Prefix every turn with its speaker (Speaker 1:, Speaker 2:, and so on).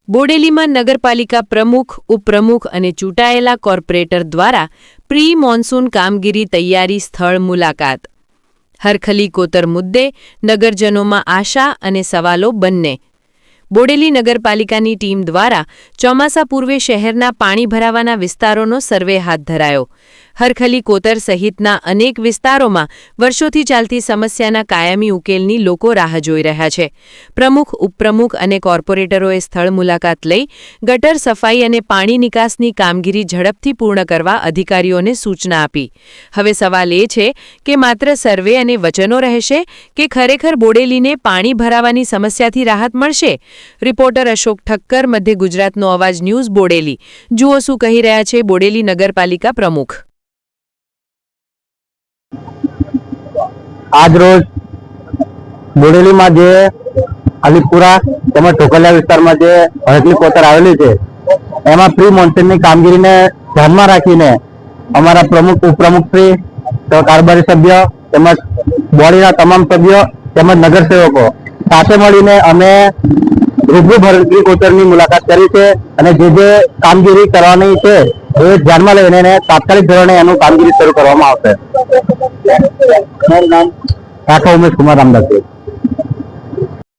Speaker 1: બોડેલીમાં નગરપાલિકા પ્રમુખ, ઉપપ્રમુખ અને ચૂંટાયેલા કોર્પોરેટર દ્વારા પ્રી મોન્સૂન કામગીરી તૈયારી સ્થળ મુલાકાત. હરખલી કોતર મુદ્દે નગરજનોમાં આશા અને સવાલો બંને. બોડેલી નગરપાલિકાની ટીમ દ્વારા ચોમાસા પૂર્વે શહેરના પાણી ભરાવાના વિસ્તારોનો સર્વે હાથ ધરાયો. હરખલી કોતર સહિતના અનેક વિસ્તારોમાં વર્ષોથી ચાલતી સમસ્યાના કાયમી ઉકેલની લોકો રાહ જોઈ રહ્યા છે. પ્રમુખ, ઉપપ્રમુખ અને કોર્પોરેટરોએ સ્થળ મુલાકાત લઈ ગટર સફાઈ અને પાણી નિકાસની કામગીરી ઝડપથી પૂર્ણ કરવા અધિકારીઓને સૂચના આપી. હવે સવાલ એ છે કે માત્ર સર્વે અને વચનો રહેશે કે ખરેખર બોડેલીને પાણી ભરાવાની સમસ્યાથી રાહત મળશે? રિપોર્ટર અશોક ઠક્કર, મધ્ય ગુજરાતનો અવાજ ન્યૂઝ, બોડેલી. જુઓ શું કહી રહ્યા છે બોડેલી નગરપાલિકા પ્રમુખ.
Speaker 2: આજ રોજ બોડેલીમાં જે અલીપુરા તેમજ ઢોકલિયા વિસ્તારમાં જે હરખલી કોતર આવેલી છે એમાં પ્રી મોન્સૂનની કામગીરીને ધ્યાનમાં રાખીને અમારા પ્રમુખ, ઉપપ્રમુખશ્રી, કારોબારી સભ્ય તેમજ બોડીના તમામ સભ્યો તેમજ નગરસેવકો સાથે મળીને અમે રૂબરૂ હરખલી કોતરની મુલાકાત કરી છે અને જે કામગીરી કરવાની છે એ ધ્યાનમાં લઈને તાત્કાલિક ધોરણે એનું કામગીરી શરૂ કરવામાં આવશે. રાઠોડ ઉમેશ કુમાર રામદાસજી.